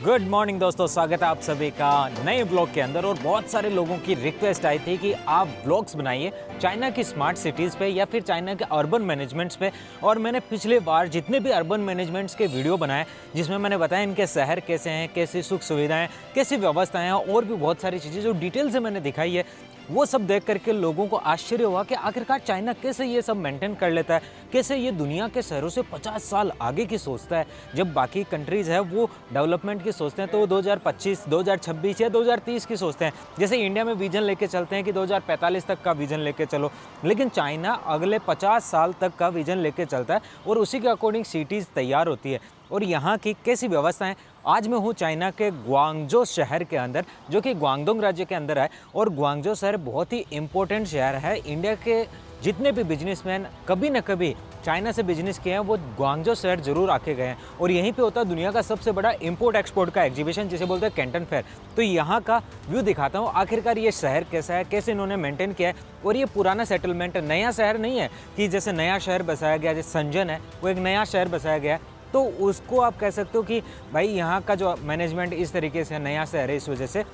Good morning दोस्तों, स्वागत है आप सभी का नए ब्लॉग के अंदर। और बहुत सारे लोगों की रिक्वेस्ट आई थी कि आप ब्लॉग्स बनाइए चाइना की स्मार्ट सिटीज़ पे या फिर चाइना के अर्बन मैनेजमेंट्स पे। और मैंने पिछले बार जितने भी अर्बन मैनेजमेंट्स के वीडियो बनाए जिसमें मैंने बताया इनके शहर कैसे हैं, कैसी सुख सुविधाएं, कैसी व्यवस्थाएं हैं और भी बहुत सारी चीज़ें जो डिटेल से मैंने दिखाई है, वो सब देख करके लोगों को आश्चर्य हुआ कि आखिरकार चाइना कैसे ये सब मेंटेन कर लेता है, कैसे ये दुनिया के शहरों से 50 साल आगे की सोचता है। जब बाकी कंट्रीज़ है वो डेवलपमेंट की सोचते हैं तो वो 2025, 2026 या 2030 की सोचते हैं। जैसे इंडिया में विजन लेके चलते हैं कि 2045 तक का विजन लेके चलो, लेकिन चाइना अगले 50 साल तक का विजन लेके चलता है और उसी के अकॉर्डिंग सिटीज़ तैयार होती है। और यहाँ की कैसी व्यवस्थाएं। आज मैं हूँ चाइना के ग्वांगझो शहर के अंदर, जो कि ग्वांगडोंग राज्य के अंदर है। और ग्वांगझो शहर बहुत ही इम्पोर्टेंट शहर है। इंडिया के जितने भी बिजनेसमैन कभी न कभी चाइना से बिजनेस किए हैं वो ग्वांगझो शहर जरूर आके गए हैं। और यहीं पे होता है दुनिया का सबसे बड़ा इंपोर्ट एक्सपोर्ट का एग्जीबिशन, जिसे बोलते हैं कैंटन फेयर। तो यहाँ का व्यू दिखाता हूँ आखिरकार ये शहर कैसा है, कैसे इन्होंने मेंटेन किया है। और ये पुराना सेटलमेंट है, नया शहर नहीं है कि जैसे नया शहर बसाया गया, जैसे संजन है वो एक नया शहर बसाया गया है। तो उसको आप कह सकते हो कि भाई यहाँ का जो मैनेजमेंट इस तरीके से नया शहर है, इस वजह से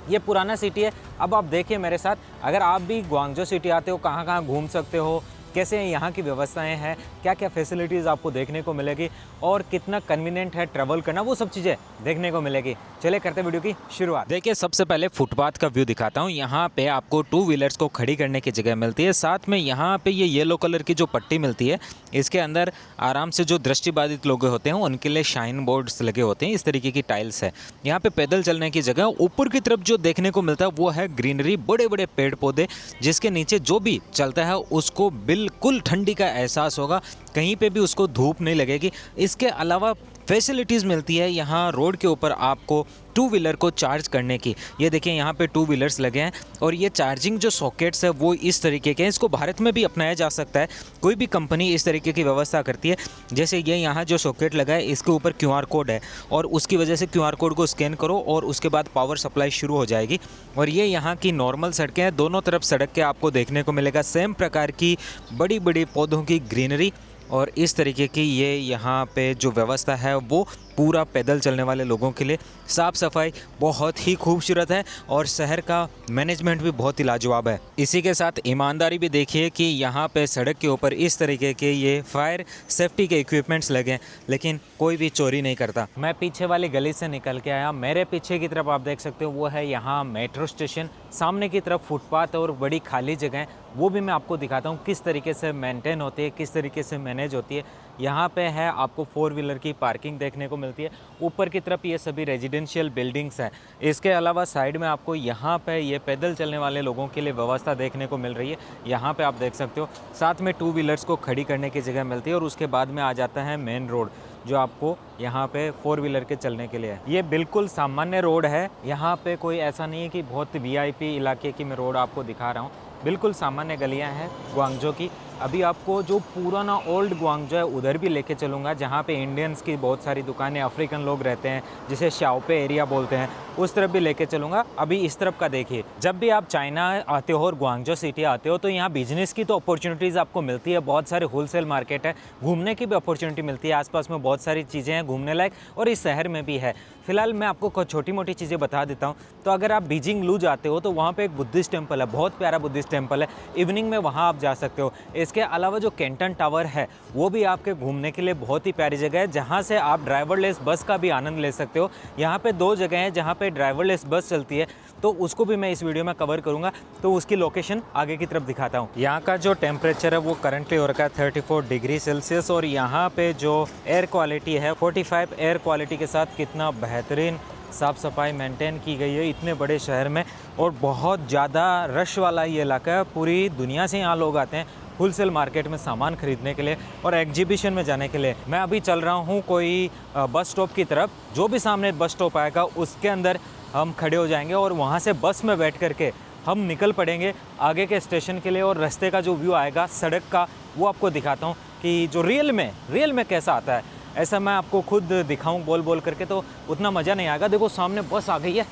ये पुराना सिटी है। अब आप देखिए मेरे साथ, अगर आप भी ग्वांगझो सिटी आते हो कहाँ कहाँ घूम सकते हो, कैसे यहाँ की व्यवस्थाएं हैं, क्या क्या फैसिलिटीज़ आपको देखने को मिलेगी और कितना कन्वीनियंट है ट्रैवल करना, वो सब चीज़ें देखने को मिलेगी। चलिए करते वीडियो की शुरुआत। देखिए सबसे पहले फुटपाथ का व्यू दिखाता हूँ। यहाँ पे आपको टू व्हीलर्स को खड़ी करने की जगह मिलती है। साथ में यहाँ पे ये येलो कलर की जो पट्टी मिलती है, इसके अंदर आराम से जो दृष्टिबाधित लोग होते हैं उनके लिए शाइन बोर्ड्स लगे होते हैं। इस तरीके की टाइल्स है। यहाँ पे पैदल चलने की जगह। ऊपर की तरफ जो देखने को मिलता है वो है ग्रीनरी, बड़े बड़े पेड़ पौधे, जिसके नीचे जो भी चलता है उसको बिल्कुल ठंडी का एहसास होगा, कहीं पे भी उसको धूप नहीं लगेगी। इसके अलावा फैसिलिटीज़ मिलती है यहाँ रोड के ऊपर आपको टू व्हीलर को चार्ज करने की। ये देखिए यहाँ पे टू व्हीलर्स लगे हैं और ये चार्जिंग जो सॉकेट्स है वो इस तरीके के हैं। इसको भारत में भी अपनाया जा सकता है, कोई भी कंपनी इस तरीके की व्यवस्था करती है। जैसे ये यहाँ जो सॉकेट लगा है इसके ऊपर QR कोड है और उसकी वजह से QR कोड को स्कैन करो और उसके बाद पावर सप्लाई शुरू हो जाएगी। और ये यहाँ की नॉर्मल सड़कें हैं, दोनों तरफ सड़क के आपको देखने को मिलेगा सेम प्रकार की बड़ी बड़ी पौधों की ग्रीनरी। और इस तरीके की ये यहाँ पे जो व्यवस्था है वो पूरा पैदल चलने वाले लोगों के लिए। साफ़ सफाई बहुत ही खूबसूरत है और शहर का मैनेजमेंट भी बहुत ही लाजवाब है। इसी के साथ ईमानदारी भी देखिए कि यहाँ पे सड़क के ऊपर इस तरीके के ये फायर सेफ्टी के इक्विपमेंट्स लगे हैं, लेकिन कोई भी चोरी नहीं करता। मैं पीछे वाली गली से निकल के आया, मेरे पीछे की तरफ आप देख सकते हो वो है यहाँ मेट्रो स्टेशन। सामने की तरफ फुटपाथ और बड़ी खाली जगह है, वो भी मैं आपको दिखाता हूँ किस तरीके से मेंटेन होती है, किस तरीके से मैनेज होती है। यहाँ पे है आपको 4 व्हीलर की पार्किंग देखने को मिलती है। ऊपर की तरफ ये सभी रेजिडेंशियल बिल्डिंग्स हैं। इसके अलावा साइड में आपको यहाँ पे ये पैदल चलने वाले लोगों के लिए व्यवस्था देखने को मिल रही है। यहाँ पे आप देख सकते हो साथ में टू व्हीलर्स को खड़ी करने की जगह मिलती है। और उसके बाद में आ जाता है मेन रोड, जो आपको यहाँ पे 4 व्हीलर के चलने के लिए है। ये बिल्कुल सामान्य रोड है, यहाँ पे कोई ऐसा नहीं है कि बहुत VIP इलाके की मैं रोड आपको दिखा रहा हूँ। बिल्कुल सामान्य गलियाँ हैं ग्वांगझो की। अभी आपको जो पुराना ओल्ड ग्वांगझो है उधर भी लेके चलूँगा, जहाँ पे इंडियंस की बहुत सारी दुकानें, अफ्रीकन लोग रहते हैं, जिसे शाओपे एरिया बोलते हैं, उस तरफ भी लेके चलूँगा। अभी इस तरफ का देखिए, जब भी आप चाइना आते हो और ग्वांगझो सिटी आते हो तो यहाँ बिजनेस की तो अपॉर्चुनिटीज़ आपको मिलती है। बहुत सारे होलसेल मार्केट है, घूमने की भी अपॉर्चुनिटी मिलती है। आसपास में बहुत सारी चीज़ें हैं घूमने लायक और इस शहर में भी है। फिलहाल मैं आपको कुछ छोटी मोटी चीज़ें बता देता हूँ। तो अगर आप बीजिंग लू जाते हो तो वहाँ पे एक बुद्धिस्ट टेम्पल है, बहुत प्यारा बुद्धिस्ट टेम्पल है। इवनिंग में वहाँ आप जा सकते हो। इसके अलावा जो कैंटन टावर है वो भी आपके घूमने के लिए बहुत ही प्यारी जगह है, जहाँ से आप ड्राइवरलेस बस का भी आनंद ले सकते हो। यहाँ पे 2 जगह हैं जहाँ पे ड्राइवरलेस बस चलती है, तो उसको भी मैं इस वीडियो में कवर करूँगा। तो उसकी लोकेशन आगे की तरफ दिखाता हूँ। यहाँ का जो टेम्परेचर है वो करंटली हो रखा है 34 डिग्री सेल्सियस। और यहाँ पे जो एयर क्वालिटी है 45 एयर क्वालिटी के साथ कितना बेहतरीन साफ़ सफाई मेंटेन की गई है इतने बड़े शहर में। और बहुत ज़्यादा रश वाला ये इलाका है, पूरी दुनिया से यहाँ लोग आते हैं होलसेल मार्केट में सामान खरीदने के लिए और एग्जीबिशन में जाने के लिए। मैं अभी चल रहा हूँ कोई बस स्टॉप की तरफ। जो भी सामने बस स्टॉप आएगा उसके अंदर हम खड़े हो जाएंगे और वहाँ से बस में बैठ करके हम निकल पड़ेंगे आगे के स्टेशन के लिए। और रास्ते का जो व्यू आएगा सड़क का, वो आपको दिखाता हूँ कि जो रियल में कैसा आता है। ऐसा मैं आपको खुद दिखाऊं बोल करके तो उतना मज़ा नहीं आएगा। देखो सामने बस आ गई है,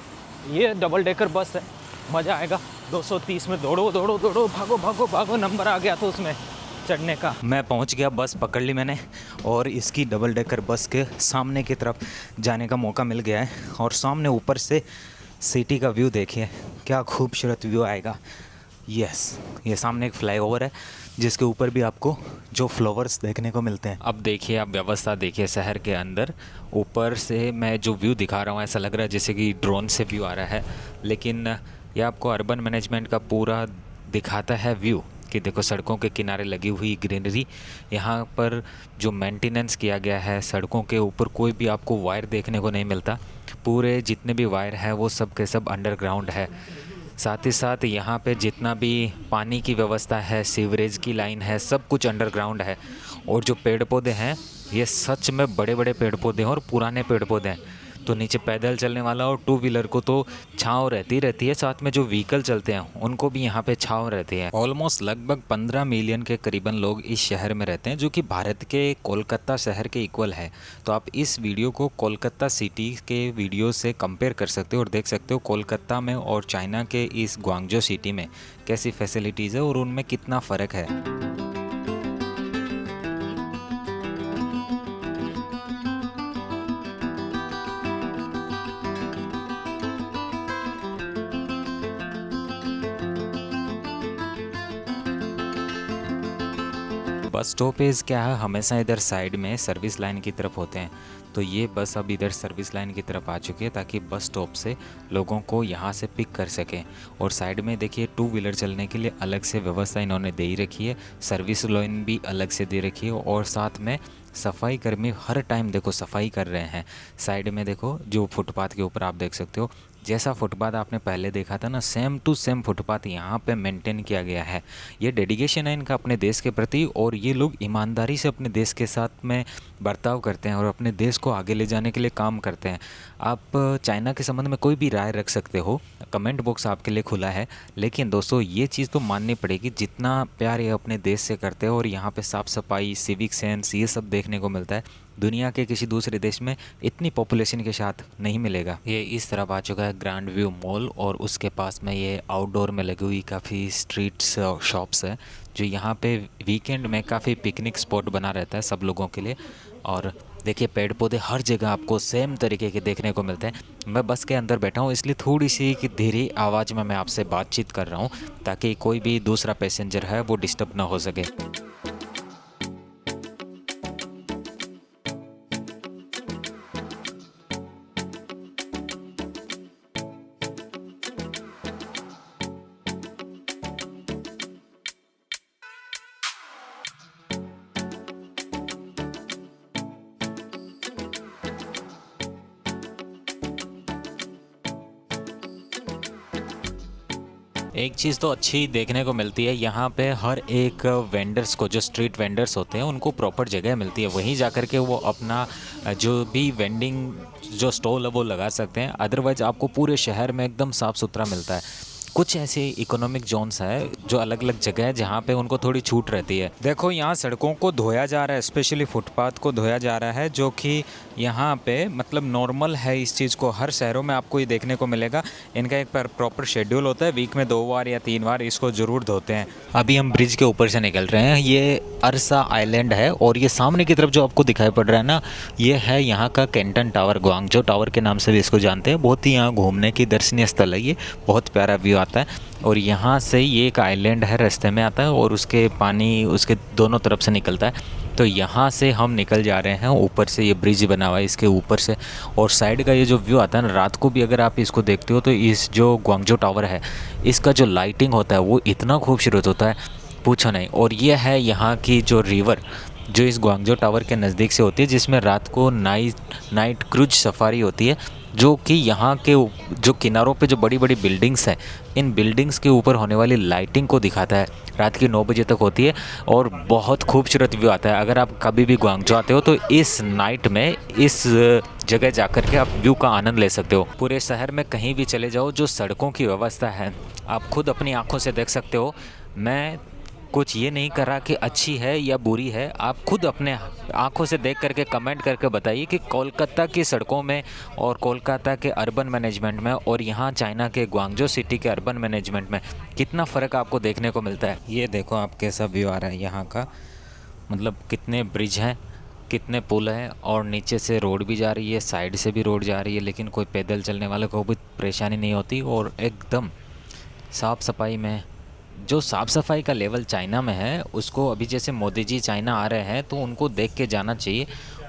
ये डबल डेकर बस है, मज़ा आएगा। 230 में दौड़ो, भागो, नंबर आ गया तो उसमें चढ़ने का। मैं पहुंच गया, बस पकड़ ली मैंने और इसकी डबल डेकर बस के सामने की तरफ जाने का मौका मिल गया है। और सामने ऊपर से सिटी का व्यू देखिए, क्या खूबसूरत व्यू आएगा। यस, ये सामने एक फ्लाईओवर है जिसके ऊपर भी आपको जो फ्लावर्स देखने को मिलते हैं। अब देखिए, आप व्यवस्था देखिए शहर के अंदर। ऊपर से मैं जो व्यू दिखा रहा हूँ ऐसा लग रहा है जैसे कि ड्रोन से व्यू आ रहा है, लेकिन ये आपको अर्बन मैनेजमेंट का पूरा दिखाता है व्यू कि देखो सड़कों के किनारे लगी हुई ग्रीनरी। यहाँ पर जो मेंटेनेंस किया गया है, सड़कों के ऊपर कोई भी आपको वायर देखने को नहीं मिलता। पूरे जितने भी वायर हैं वो सब के सब अंडरग्राउंड है। साथ ही साथ यहाँ पे जितना भी पानी की व्यवस्था है, सीवरेज की लाइन है, सब कुछ अंडरग्राउंड है। और जो पेड़ पौधे हैं ये सच में बड़े बड़े पेड़ पौधे हैं और पुराने पेड़ पौधे हैं। तो नीचे पैदल चलने वाला और टू व्हीलर को तो छाँव रहती है, साथ में जो व्हीकल चलते हैं उनको भी यहाँ पे छाँव रहती है। ऑलमोस्ट लगभग 15 मिलियन के करीबन लोग इस शहर में रहते हैं, जो कि भारत के कोलकाता शहर के इक्वल है। तो आप इस वीडियो को कोलकाता सिटी के वीडियो से कंपेयर कर सकते हो और देख सकते हो कोलकाता में और चाइना के इस ग्वांगझो सिटी में कैसी फैसिलिटीज़ है और उनमें कितना फ़र्क है। बस स्टॉपेज क्या है, हमेशा इधर साइड में सर्विस लाइन की तरफ होते हैं। तो ये बस अब इधर सर्विस लाइन की तरफ आ चुकी है ताकि बस स्टॉप से लोगों को यहाँ से पिक कर सकें। और साइड में देखिए टू व्हीलर चलने के लिए अलग से व्यवस्था इन्होंने दे ही रखी है, सर्विस लाइन भी अलग से दे रखी है। और साथ में सफाई कर्मी हर टाइम देखो सफाई कर रहे हैं। साइड में देखो जो फुटपाथ के ऊपर आप देख सकते हो, जैसा फुटपाथ आपने पहले देखा था ना, सेम टू सेम फुटपाथ यहाँ पे मेंटेन किया गया है। ये डेडिकेशन है इनका अपने देश के प्रति, और ये लोग ईमानदारी से अपने देश के साथ में बर्ताव करते हैं और अपने देश को आगे ले जाने के लिए काम करते हैं। आप चाइना के संबंध में कोई भी राय रख सकते हो, कमेंट बॉक्स आपके लिए खुला है। लेकिन दोस्तों ये चीज़ तो माननी पड़ेगी, जितना प्यार ये अपने देश से करते हैं और यहाँ पे साफ़ सफाई, सिविक सेंस, ये सब देखने को मिलता है, दुनिया के किसी दूसरे देश में इतनी पॉपुलेशन के साथ नहीं मिलेगा। ये इस तरफ आ चुका है ग्रैंड व्यू मॉल, और उसके पास में ये आउटडोर में लगी हुई काफ़ी स्ट्रीट्स और शॉप्स है, जो यहाँ पे वीकेंड में काफ़ी पिकनिक स्पॉट बना रहता है सब लोगों के लिए। और देखिए पेड़ पौधे हर जगह आपको सेम तरीके के देखने को मिलते हैं। मैं बस के अंदर बैठा हूँ, इसलिए थोड़ी सी कि धीरे आवाज़ में मैं आपसे बातचीत कर रहा हूँ ताकि कोई भी दूसरा पैसेंजर है वो डिस्टर्ब ना हो सके। एक चीज़ तो अच्छी देखने को मिलती है, यहाँ पे हर एक वेंडर्स को, जो स्ट्रीट वेंडर्स होते हैं उनको प्रॉपर जगह मिलती है, वहीं जा कर के वो अपना जो भी वेंडिंग जो स्टॉल है वो लगा सकते हैं। अदरवाइज़ आपको पूरे शहर में एकदम साफ़ सुथरा मिलता है। कुछ ऐसे इकोनॉमिक जोन्स है जो अलग अलग जगह है जहाँ पे उनको थोड़ी छूट रहती है। देखो यहाँ सड़कों को धोया जा रहा है, स्पेशली फुटपाथ को धोया जा रहा है, जो कि यहाँ पे मतलब नॉर्मल है। इस चीज़ को हर शहरों में आपको ये देखने को मिलेगा। इनका एक प्रॉपर शेड्यूल होता है, वीक में 2 बार या 3 बार इसको ज़रूर धोते हैं। अभी हम ब्रिज के ऊपर से निकल रहे हैं, ये अरसा आइलैंड है, और ये सामने की तरफ जो आपको दिखाई पड़ रहा है ना, ये है यहाँ का कैंटन टावर, ग्वांगझो टावर के नाम से भी इसको जानते हैं। बहुत ही यहाँ घूमने की दर्शनीय स्थल है, ये बहुत प्यारा व्यू आता है। और यहाँ से ये एक आइलैंड है, रास्ते में आता है और उसके पानी उसके दोनों तरफ से निकलता है। तो यहाँ से हम निकल जा रहे हैं, ऊपर से ये ब्रिज बना हुआ है इसके ऊपर से, और साइड का ये जो व्यू आता है ना, रात को भी अगर आप इसको देखते हो तो इस जो ग्वांगझो टावर है इसका जो लाइटिंग होता है वो इतना खूबसूरत होता है, पूछो नहीं। और ये है यहाँ की जो रिवर जो इस ग्वांगझो टावर के नज़दीक से होती है, जिसमें रात को नाइट क्रूज सफारी होती है, जो कि यहाँ के जो किनारों पे जो बड़ी बड़ी बिल्डिंग्स हैं, इन बिल्डिंग्स के ऊपर होने वाली लाइटिंग को दिखाता है। रात की 9 बजे तक होती है और बहुत खूबसूरत व्यू आता है। अगर आप कभी भी ग्वांगझो आते हो तो इस नाइट में इस जगह जाकर के आप व्यू का आनंद ले सकते हो। पूरे शहर में कहीं भी चले जाओ, जो सड़कों की व्यवस्था है आप खुद अपनी आँखों से देख सकते हो। मैं कुछ ये नहीं कर रहा कि अच्छी है या बुरी है। आप खुद अपने आंखों से देख करके कमेंट करके बताइए कि कोलकाता की सड़कों में और कोलकाता के अर्बन मैनेजमेंट में और यहाँ चाइना के ग्वांगजो सिटी के अर्बन मैनेजमेंट में कितना फ़र्क आपको देखने को मिलता है। ये देखो आप कैसा व्यू आ रहा है यहाँ का, मतलब कितने ब्रिज हैं, कितने पुल हैं और नीचे से रोड भी जा रही है, साइड से भी रोड जा रही है, लेकिन कोई पैदल चलने वाले को भी परेशानी नहीं होती। और एकदम साफ़ सफाई में, जो साफ़ सफाई का लेवल चाइना में है उसको अभी जैसे मोदी जी चाइना आ रहे हैं तो उनको देख के जाना चाहिए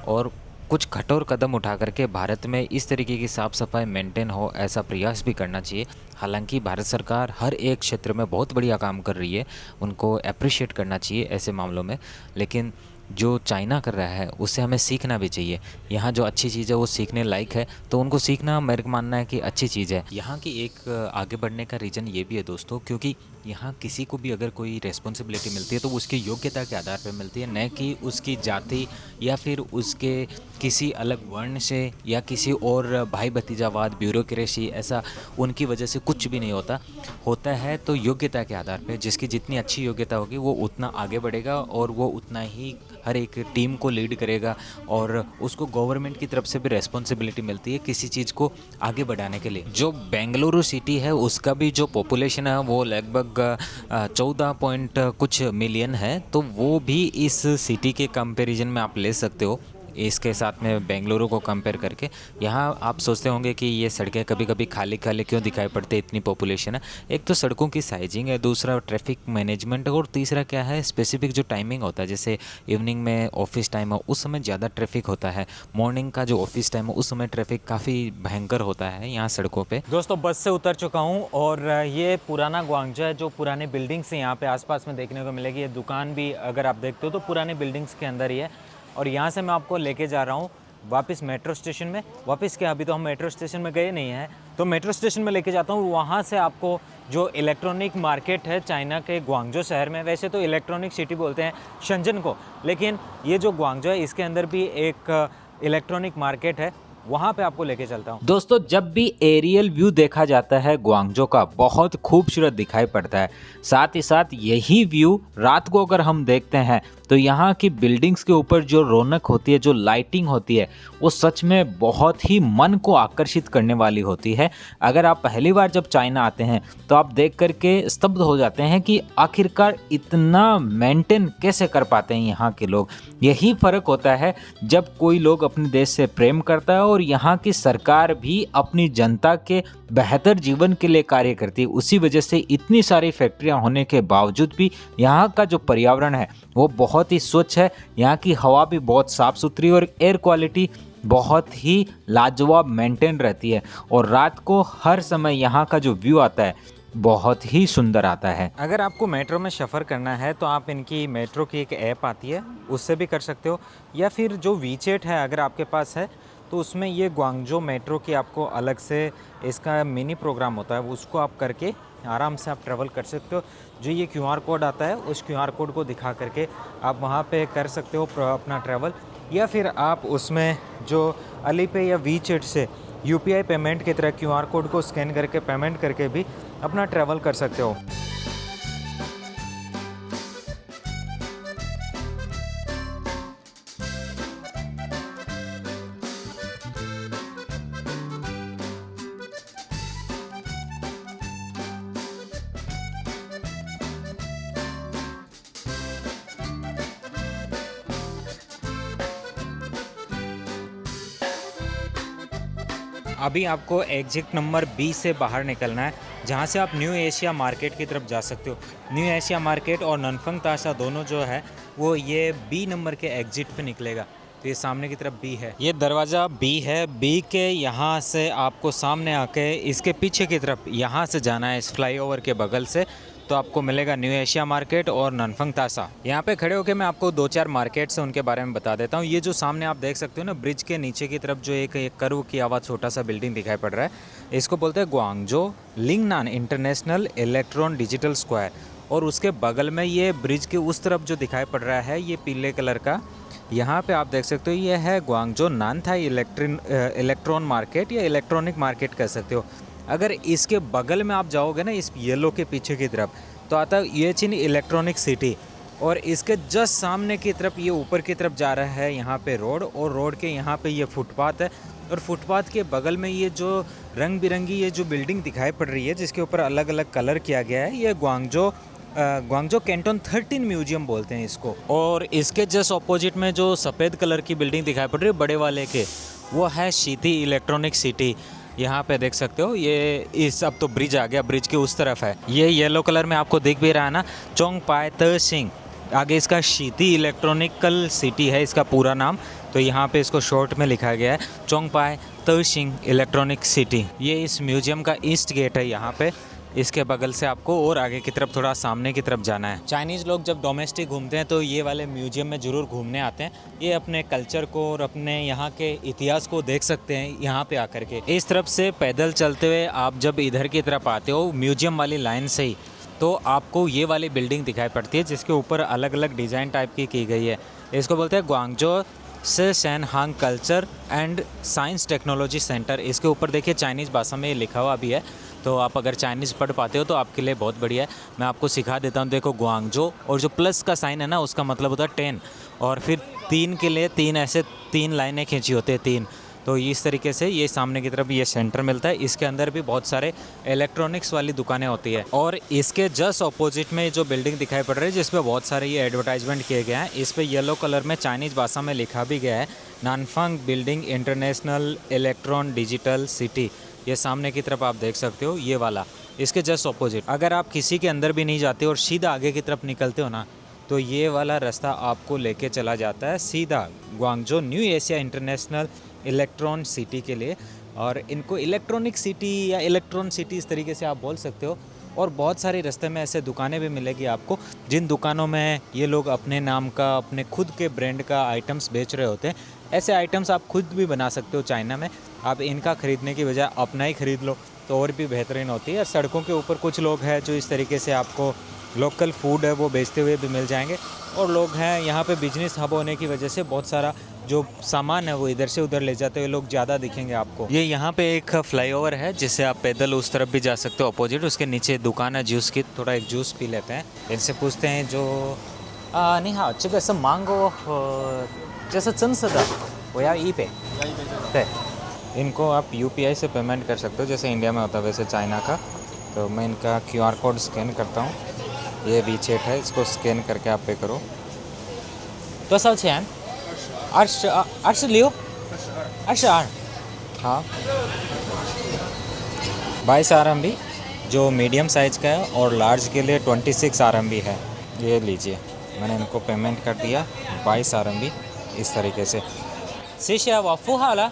और कुछ कठोर कदम उठा करके भारत में इस तरीके की साफ़ सफाई मेंटेन हो ऐसा प्रयास भी करना चाहिए। हालांकि भारत सरकार हर एक क्षेत्र में बहुत बढ़िया काम कर रही है, उनको अप्रिशिएट करना चाहिए ऐसे मामलों में, लेकिन जो चाइना कर रहा है उससे हमें सीखना भी चाहिए। यहाँ जो अच्छी चीज़ है वो सीखने लायक है, तो उनको सीखना मेरे को मानना है कि अच्छी चीज़ है। यहाँ की एक आगे बढ़ने का रीज़न ये भी है दोस्तों, क्योंकि यहाँ किसी को भी अगर कोई रिस्पॉन्सिबिलिटी मिलती है तो उसकी योग्यता के आधार पर मिलती है, न कि उसकी जाति या फिर उसके किसी अलग वर्ण से या किसी और भाई भतीजावाद, ब्यूरोक्रेसी, ऐसा उनकी वजह से कुछ भी नहीं होता है तो योग्यता के आधार पे जिसकी जितनी अच्छी योग्यता होगी वो उतना आगे बढ़ेगा और वो उतना ही हर एक टीम को लीड करेगा और उसको गवर्नमेंट की तरफ से भी रिस्पॉन्सिबिलिटी मिलती है किसी चीज़ को आगे बढ़ाने के लिए। जो बेंगलुरु सिटी है उसका भी जो पॉपुलेशन है वो लगभग 14 पॉइंट कुछ मिलियन है, तो वो भी इस सिटी के कंपैरिजन में आप ले सकते हो इसके साथ में बेंगलुरु को कंपेयर करके। यहाँ आप सोचते होंगे कि ये सड़कें कभी कभी खाली खाली क्यों दिखाई पड़ती है, इतनी पॉपुलेशन है। एक तो सड़कों की साइजिंग है, दूसरा ट्रैफिक मैनेजमेंट, और तीसरा क्या है स्पेसिफिक जो टाइमिंग होता है, जैसे इवनिंग में ऑफिस टाइम है उस समय ज़्यादा ट्रैफिक होता है, मॉर्निंग का जो ऑफिस टाइम है उस समय ट्रैफिक काफ़ी भयंकर होता है यहाँ सड़कों पर। दोस्तों बस से उतर चुका हूँ और ये पुराना ग्वांगजो है, जो पुराने बिल्डिंग्स यहाँ पे आसपास में देखने को मिलेगी। ये दुकान भी अगर आप देखते हो तो पुराने बिल्डिंग्स के अंदर ही है और यहाँ से मैं आपको लेके जा रहा हूँ वापस मेट्रो स्टेशन में। वापस क्या, अभी तो हम मेट्रो स्टेशन में गए नहीं हैं, तो मेट्रो स्टेशन में लेके जाता हूँ। वहाँ से आपको जो इलेक्ट्रॉनिक मार्केट है चाइना के ग्वांगजो शहर में, वैसे तो इलेक्ट्रॉनिक सिटी बोलते हैं शंजन को, लेकिन ये जो ग्वांगजो है इसके अंदर भी एक इलेक्ट्रॉनिक मार्केट है, वहाँ पे आपको लेके चलता हूँ। दोस्तों जब भी एरियल व्यू देखा जाता है ग्वांगजो का बहुत खूबसूरत दिखाई पड़ता है, साथ ही साथ यही व्यू रात को अगर हम देखते हैं तो यहाँ की बिल्डिंग्स के ऊपर जो रौनक होती है, जो लाइटिंग होती है, वो सच में बहुत ही मन को आकर्षित करने वाली होती है। अगर आप पहली बार जब चाइना आते हैं तो आप देख करके स्तब्ध हो जाते हैं कि आखिरकार इतना मेंटेन कैसे कर पाते हैं यहाँ के लोग। यही फ़र्क होता है जब कोई लोग अपने देश से प्रेम करता है और यहाँ की सरकार भी अपनी जनता के बेहतर जीवन के लिए कार्य करती है। उसी वजह से इतनी सारी फैक्ट्रियाँ होने के बावजूद भी यहाँ का जो पर्यावरण है वो बहुत ही स्वच्छ है। यहाँ की हवा भी बहुत साफ़ सुथरी और एयर क्वालिटी बहुत ही लाजवाब मेंटेन रहती है और रात को हर समय यहाँ का जो व्यू आता है बहुत ही सुंदर आता है। अगर आपको मेट्रो में सफ़र करना है तो आप इनकी मेट्रो की एक ऐप आती है उससे भी कर सकते हो, या फिर जो वीचेट है अगर आपके पास है तो उसमें ये ग्वांगजो मेट्रो की आपको अलग से इसका मिनी प्रोग्राम होता है, उसको आप करके आराम से आप ट्रैवल कर सकते हो। जो ये QR कोड आता है उस QR कोड को दिखा करके आप वहाँ पे कर सकते हो अपना ट्रैवल, या फिर आप उसमें जो अलीपे या वीचेट से UPI पेमेंट की तरह QR कोड को स्कैन करके पेमेंट करके भी अपना ट्रैवल कर सकते हो। अभी आपको एग्जिट नंबर 20 से बाहर निकलना है, जहाँ से आप न्यू एशिया मार्केट की तरफ जा सकते हो। न्यू एशिया मार्केट और ननफंग ताशा दोनों जो है वो ये B नंबर के एग्जिट पे निकलेगा। तो ये सामने की तरफ B है, ये दरवाज़ा B है। B के यहाँ से आपको सामने आके इसके पीछे की तरफ यहाँ से जाना है, इस फ्लाईओवर के बगल से, तो आपको मिलेगा न्यू एशिया मार्केट और ननफंग ताशा। यहाँ पे खड़े होकर मैं आपको 2-4 मार्केट्स हैं उनके बारे में बता देता हूँ। ये जो सामने आप देख सकते हो ना, ब्रिज के नीचे की तरफ जो एक कर्व किया हुआ छोटा सा बिल्डिंग दिखाई पड़ रहा है, इसको बोलते हैं Guangzhou Lingnan international electron digital square. और उसके बगल में ये ब्रिज के उस तरफ जो दिखाई पड़ रहा है ये पीले कलर का, यहाँ पे आप देख सकते हो ये है ग्वांगजो नानथाई इलेक्ट्रॉन मार्केट या इलेक्ट्रॉनिक मार्केट कह सकते हो। अगर इसके बगल में आप जाओगे ना, इस येलो के पीछे की तरफ, तो आता है येचिन इलेक्ट्रॉनिक सिटी, और इसके जस्ट सामने की तरफ ये ऊपर की तरफ जा रहा है यहाँ पे रोड, और रोड के यहाँ पे ये फुटपाथ है, और फुटपाथ के बगल में ये जो रंग बिरंगी ये जो बिल्डिंग दिखाई पड़ रही है जिसके ऊपर अलग अलग कलर किया गया है, ये ग्वांगजो कैंटोन 13 म्यूजियम बोलते हैं इसको। और इसके जस्ट ऑपोजिट में जो सफ़ेद कलर की बिल्डिंग दिखाई पड़ रही है बड़े वाले के, वो है शीती इलेक्ट्रॉनिक सिटी। यहाँ पे देख सकते हो ये इस अब तो ब्रिज आ गया, ब्रिज के उस तरफ है, ये येलो कलर में आपको दिख भी रहा है ना, चोंगपाई तसिंग, आगे इसका शीती इलेक्ट्रॉनिकल सिटी है इसका पूरा नाम। तो यहाँ पे इसको शॉर्ट में लिखा गया है चोंगपाई तसिंग इलेक्ट्रॉनिक सिटी। ये इस म्यूजियम का ईस्ट गेट है यहाँ पे, इसके बगल से आपको और आगे की तरफ थोड़ा सामने की तरफ जाना है। चाइनीज़ लोग जब डोमेस्टिक घूमते हैं तो ये वाले म्यूजियम में ज़रूर घूमने आते हैं, ये अपने कल्चर को और अपने यहाँ के इतिहास को देख सकते हैं यहाँ पे आकर के। इस तरफ से पैदल चलते हुए आप जब इधर की तरफ आते हो म्यूजियम वाली लाइन से ही, तो आपको ये वाली बिल्डिंग दिखाई पड़ती है जिसके ऊपर अलग अलग डिज़ाइन टाइप की गई है। इसको बोलते हैं ग्वांगजो शिशेनहांग culture and science technology centre. इसके ऊपर देखिए चाइनीज़ भाषा में ये लिखा हुआ भी है, तो आप अगर चाइनीज़ पढ़ पाते हो तो आपके लिए बहुत बढ़िया है। मैं आपको सिखा देता हूँ। देखो ग्वांगजो, और जो प्लस का साइन है ना उसका मतलब होता है 10, और फिर 3 के लिए 3 ऐसे 3 लाइनें खींची होती है 3। तो इस तरीके से ये सामने की तरफ ये सेंटर मिलता है। इसके अंदर भी बहुत सारे इलेक्ट्रॉनिक्स वाली दुकानें होती है, और इसके जस्ट ऑपोजिट में जो बिल्डिंग दिखाई पड़ रही है जिस पे बहुत सारे ये एडवर्टाइजमेंट किए गए हैं, इस पे येलो कलर में चाइनीज़ भाषा में लिखा भी गया है Nanfang building international electron digital city. ये सामने की तरफ आप देख सकते हो ये वाला, इसके जस्ट ऑपोजिट। अगर आप किसी के अंदर भी नहीं जाते और सीधा आगे की तरफ निकलते हो ना, तो ये वाला रास्ता आपको लेके चला जाता है सीधा Guangzhou new Asia international electron city के लिए। और इनको इलेक्ट्रॉनिक सिटी या इलेक्ट्रॉन सिटी इस तरीके से आप बोल सकते हो। और बहुत सारे रास्ते में ऐसे दुकानें भी मिलेगी आपको, जिन दुकानों में ये लोग अपने नाम का, अपने खुद के ब्रांड का आइटम्स बेच रहे होते हैं। ऐसे आइटम्स आप खुद भी बना सकते हो चाइना में। आप इनका ख़रीदने की बजाय अपना ही ख़रीद लो तो और भी बेहतरीन होती है। सड़कों के ऊपर कुछ लोग हैं जो इस तरीके से आपको लोकल फूड है वो बेचते हुए भी मिल जाएंगे, और लोग हैं यहाँ पे बिजनेस हब होने की वजह से बहुत सारा जो सामान है वो इधर से उधर ले जाते हुए लोग ज़्यादा दिखेंगे आपको। ये यहाँ पे एक फ्लाईओवर है जिससे आप पैदल उस तरफ भी जा सकते हो अपोजिट। उसके नीचे दुकान है जूस की, थोड़ा एक जूस पी लेते हैं। इनसे पूछते हैं जो नहीं हाँ चिक सब मांगो जैसे चंसदा वो यार ई पे इनको आप UPI से पेमेंट कर सकते हो जैसे इंडिया में होता है वैसे चाइना का। तो मैं इनका QR कोड स्कैन करता हूँ, ये WeChat है, इसको स्कैन करके आप पे करो। तो साल छः 26 22 हाँ 22 RMB जो मीडियम साइज़ का है, और लार्ज के लिए 26 RMB है। ये लीजिए, मैंने इनको पेमेंट कर दिया 22 RMB इस तरीके से।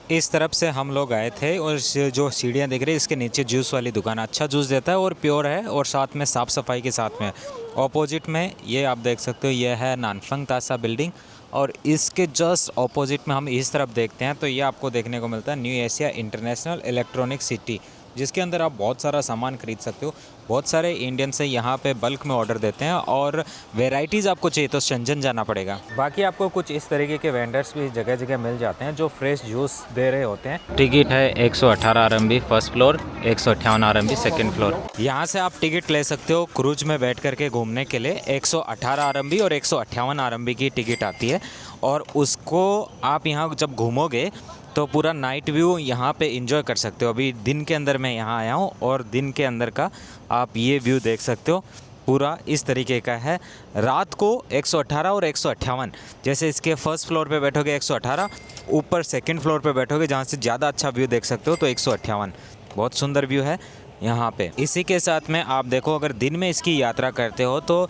इस तरफ से हम लोग आए थे, और जो सीढ़ियाँ दिख रही है इसके नीचे जूस वाली दुकान, अच्छा जूस देता है और प्योर है, और साथ में साफ़ सफाई के साथ में। ऑपोजिट में ये आप देख सकते हो ये है नानफंग तासा बिल्डिंग, और इसके जस्ट ऑपोजिट में हम इस तरफ देखते हैं तो ये आपको देखने को मिलता है new Asia international electronic city, जिसके अंदर आप बहुत सारा सामान खरीद सकते हो। बहुत सारे इंडियन से यहाँ पे बल्क में ऑर्डर देते हैं, और वेराइटीज़ आपको चाहिए तो शंजन जाना पड़ेगा। बाकी आपको कुछ इस तरीके के वेंडर्स भी जगह जगह मिल जाते हैं जो फ्रेश जूस दे रहे होते हैं। टिकट है 118 RMB first floor, 158 RMB second floor. यहाँ से आप टिकट ले सकते हो क्रूज में बैठ करके घूमने के लिए। 118 RMB और 158 RMB की टिकट आती है, और उसको आप यहाँ जब घूमोगे तो पूरा नाइट व्यू यहाँ पे एंजॉय कर सकते हो। अभी दिन के अंदर मैं यहाँ आया हूँ, और दिन के अंदर का आप ये व्यू देख सकते हो, पूरा इस तरीके का है। रात को 118 और 158, जैसे इसके फर्स्ट फ्लोर पे बैठोगे 118, ऊपर सेकंड फ्लोर पे बैठोगे जहाँ से ज़्यादा अच्छा व्यू देख सकते हो तो 158। बहुत सुंदर व्यू है यहाँ पे। इसी के साथ में आप देखो अगर दिन में इसकी यात्रा करते हो तो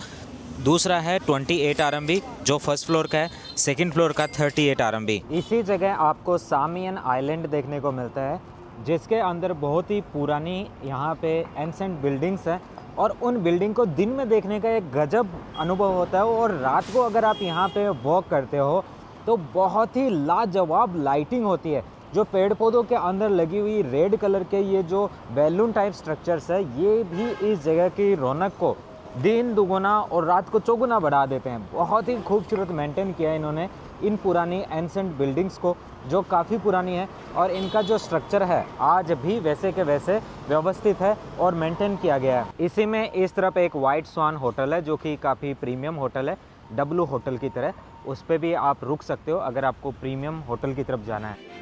दूसरा है 28 RMB जो फर्स्ट फ्लोर का है, सेकंड फ्लोर का 38 RMB। इसी जगह आपको सामियन आइलैंड देखने को मिलता है, जिसके अंदर बहुत ही पुरानी यहाँ पे एंसेंट बिल्डिंग्स हैं, और उन बिल्डिंग को दिन में देखने का एक गजब अनुभव होता है। और रात को अगर आप यहाँ पे वॉक करते हो तो बहुत ही लाजवाब लाइटिंग होती है। जो पेड़ पौधों के अंदर लगी हुई रेड कलर के ये जो बैलून टाइप स्ट्रक्चर्स है, ये भी इस जगह की रौनक को दिन दुगुना और रात को चौगुना बढ़ा देते हैं। बहुत ही खूबसूरत मेंटेन किया है इन्होंने इन पुरानी एंसेंट बिल्डिंग्स को। जो काफ़ी पुरानी है और इनका जो स्ट्रक्चर है आज भी वैसे के वैसे व्यवस्थित है और मेंटेन किया गया है। इसी में इस तरफ एक वाइट स्वान होटल है जो कि काफ़ी प्रीमियम होटल है, डब्लू होटल की तरह। उस पर भी आप रुक सकते हो अगर आपको प्रीमियम होटल की तरफ जाना है।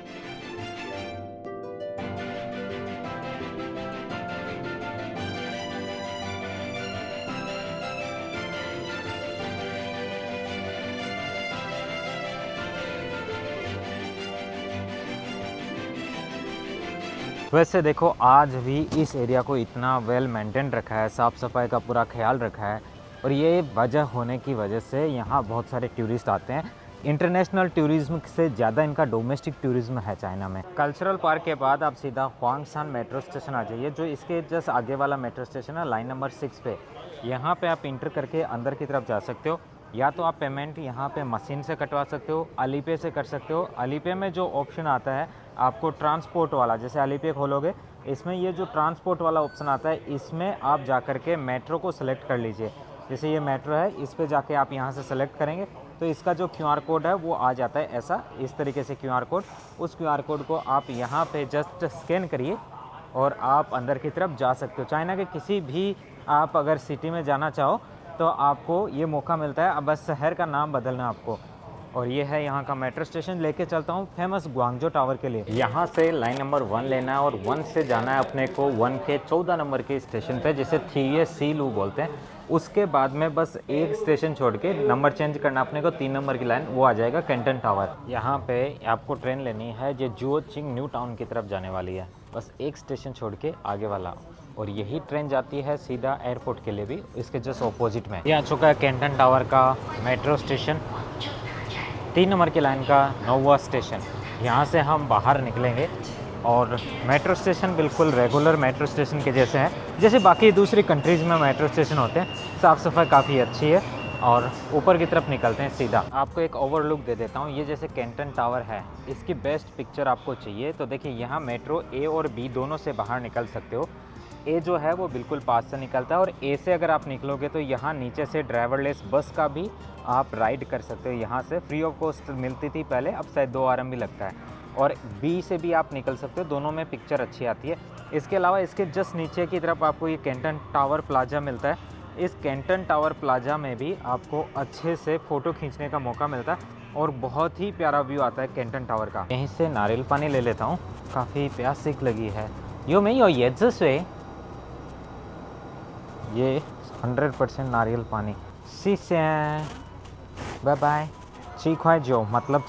वैसे देखो आज भी इस एरिया को इतना वेल मेंटेन रखा है, साफ़ सफाई का पूरा ख्याल रखा है और ये वजह होने की वजह से यहाँ बहुत सारे टूरिस्ट आते हैं। इंटरनेशनल टूरिज्म से ज़्यादा इनका डोमेस्टिक टूरिज्म है चाइना में। कल्चरल पार्क के बाद आप सीधा हुआंगसान मेट्रो स्टेशन आ जाइए, जो इसके जस्ट आगे वाला मेट्रो स्टेशन है, लाइन नंबर 6 पे। यहाँ पे आप इंटर करके अंदर की तरफ जा सकते हो, या तो आप पेमेंट यहाँ पे मशीन से कटवा सकते हो, अलीपे से कर सकते हो। अलीपे में जो ऑप्शन आता है आपको ट्रांसपोर्ट वाला, जैसे अलीपे खोलोगे इसमें ये जो ट्रांसपोर्ट वाला ऑप्शन आता है, इसमें आप जा कर के मेट्रो को सिलेक्ट कर लीजिए। जैसे ये मेट्रो है, इस पे जाके आप यहाँ से सेलेक्ट करेंगे तो इसका जो QR कोड है वो आ जाता है ऐसा, इस तरीके से QR कोड। उस QR कोड को आप यहाँ पे जस्ट स्कैन करिए और आप अंदर की तरफ जा सकते हो। चाइना के किसी भी आप अगर सिटी में जाना चाहो तो आपको ये मौका मिलता है, अब बस शहर का नाम बदलना आपको। और ये है यहाँ का मेट्रो स्टेशन। लेके चलता हूँ फेमस ग्वांगझो टावर के लिए। यहाँ से लाइन नंबर 1 लेना है और 1 से जाना है अपने को 1 के 14 नंबर के स्टेशन पे, जिसे थिए सी लू बोलते हैं। उसके बाद में बस एक स्टेशन छोड़ के नंबर चेंज करना अपने को 3 नंबर की लाइन, वो आ जाएगा कैंटन टावर। यहाँ पे आपको ट्रेन लेनी है जो जुओचिंग न्यू टाउन की तरफ जाने वाली है, बस एक स्टेशन छोड़ के आगे वाला। और यही ट्रेन जाती है सीधा एयरपोर्ट के लिए भी, इसके जस्ट ऑपोजिट में। ये आ चुका है कैंटन टावर का मेट्रो स्टेशन, 3 नंबर की लाइन का 9वां स्टेशन। यहाँ से हम बाहर निकलेंगे और मेट्रो स्टेशन बिल्कुल रेगुलर मेट्रो स्टेशन के जैसे हैं, जैसे बाकी दूसरी कंट्रीज़ में मेट्रो स्टेशन होते हैं। साफ़ सफाई काफ़ी अच्छी है और ऊपर की तरफ निकलते हैं सीधा। आपको एक ओवरलुक दे देता हूँ। ये जैसे कैंटन टावर है, इसकी बेस्ट पिक्चर आपको चाहिए तो देखिए यहाँ मेट्रो A और B दोनों से बाहर निकल सकते हो। ए जो है वो बिल्कुल पास से निकलता है और ए से अगर आप निकलोगे तो यहाँ नीचे से ड्राइवरलेस बस का भी आप राइड कर सकते हो। यहाँ से फ्री ऑफ कॉस्ट मिलती थी पहले, अब शायद 2 RM भी लगता है। और बी से भी आप निकल सकते हो, दोनों में पिक्चर अच्छी आती है। इसके अलावा इसके जस्ट नीचे की तरफ आपको ये कैंटन टावर प्लाजा मिलता है। इस कैंटन टावर प्लाजा में भी आपको अच्छे से फ़ोटो खींचने का मौका मिलता है और बहुत ही प्यारा व्यू आता है कैंटन टावर का। यहीं से नारियल पानी ले लेता हूँ, काफ़ी प्यास लगी है। यो में यो ये ये 100% नारियल पानी। शीशे बाय बाय चीखवाए जो मतलब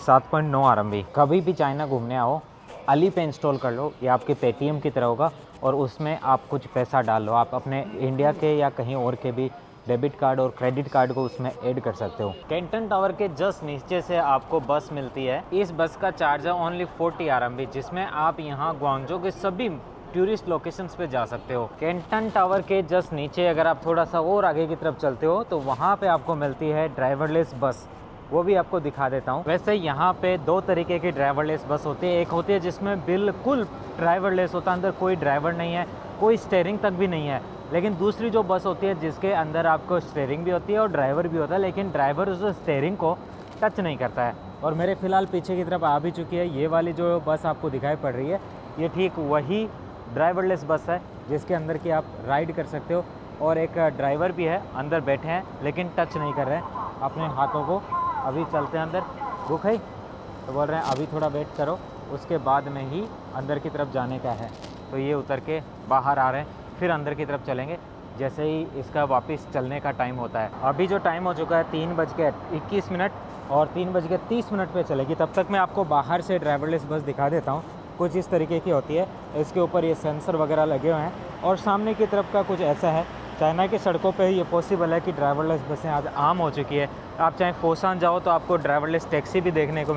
7.9 RMB। कभी भी चाइना घूमने आओ, अली पे इंस्टॉल कर लो, ये आपके पेटीएम की तरह होगा और उसमें आप कुछ पैसा डाल लो। आप अपने इंडिया के या कहीं और के भी डेबिट कार्ड और क्रेडिट कार्ड को उसमें ऐड कर सकते हो। कैंटन टावर के जस्ट नीचे से आपको बस मिलती है। इस बस का चार्ज है ओनली 40 RMB, जिसमें आप यहाँ ग्वांगझो के सभी टूरिस्ट लोकेशंस पे जा सकते हो। कैंटन टावर के जस्ट नीचे अगर आप थोड़ा सा और आगे की तरफ चलते हो तो वहाँ पे आपको मिलती है ड्राइवरलेस बस, वो भी आपको दिखा देता हूँ। वैसे यहाँ पे 2 तरीके की ड्राइवरलेस बस होती है। एक होती है जिसमें बिल्कुल ड्राइवरलेस होता है, अंदर कोई ड्राइवर नहीं है, कोई स्टीयरिंग तक भी नहीं है। लेकिन दूसरी जो बस होती है जिसके अंदर आपको स्टीयरिंग भी होती है और ड्राइवर भी होता है, लेकिन ड्राइवर उस स्टीयरिंग को टच नहीं करता है। और मेरे फ़िलहाल पीछे की तरफ आ भी चुकी है ये वाली जो बस आपको दिखाई पड़ रही है, ये ठीक वही ड्राइवरलेस बस है जिसके अंदर की आप राइड कर सकते हो। और एक ड्राइवर भी है, अंदर बैठे हैं लेकिन टच नहीं कर रहे हैं अपने हाथों को। अभी चलते हैं अंदर। भूख है तो बोल रहे हैं अभी थोड़ा वेट करो, उसके बाद में ही अंदर की तरफ जाने का है। तो ये उतर के बाहर आ रहे हैं, फिर अंदर की तरफ चलेंगे जैसे ही इसका वापस चलने का टाइम होता है। अभी जो टाइम हो चुका है 3:21 और 3:30 पे चलेगी। तब तक मैं आपको बाहर से ड्राइवरलेस बस दिखा देता हूँ। कुछ इस तरीके की होती है, इसके ऊपर ये सेंसर वगैरह लगे हुए हैं और सामने की तरफ का कुछ ऐसा है। चाइना की सड़कों पे ये पॉसिबल है कि ड्राइवरलेस बसें आज आम हो चुकी है। आप चाहे फोसान जाओ तो आपको ड्राइवरलेस टैक्सी भी देखने को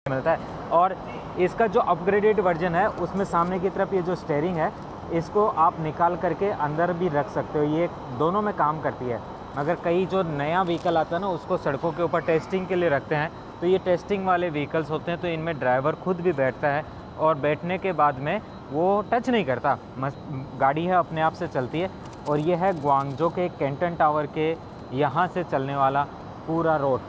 मिलता है। और इसका जो अपग्रेडेड वर्जन है उसमें सामने की तरफ ये जो स्टीयरिंग है इसको आप निकाल करके अंदर भी रख सकते हो, ये दोनों में काम करती है। मगर कई जो नया व्हीकल आता है ना उसको सड़कों के ऊपर टेस्टिंग के लिए रखते हैं, तो ये टेस्टिंग वाले व्हीकल्स होते हैं तो इनमें ड्राइवर खुद भी बैठता है और बैठने के बाद में वो टच नहीं करता, गाड़ी है अपने आप से चलती है। और ये है ग्वांगझो के कैंटन टावर के यहाँ से चलने वाला पूरा रोड।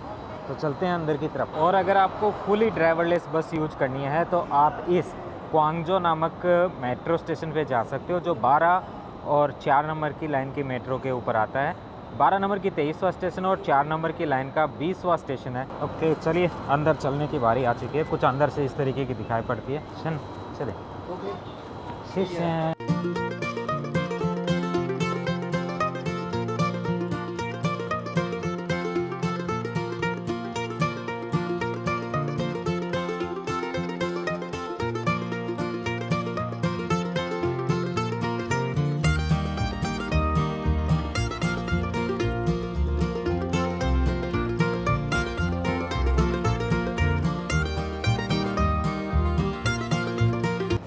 तो चलते हैं अंदर की तरफ। और अगर आपको फुली ड्राइवरलेस बस यूज करनी है तो आप इस ग्वांगझो नामक मेट्रो स्टेशन पे जा सकते हो, जो 12 और 4 नंबर की लाइन की मेट्रो के ऊपर आता है। 12 नंबर की 23वां स्टेशन और 4 नंबर की लाइन का 20वां स्टेशन है। ओके चलिए अंदर चलने की बारी आ चुकी है। कुछ अंदर से इस तरीके की दिखाई पड़ती है। चलिए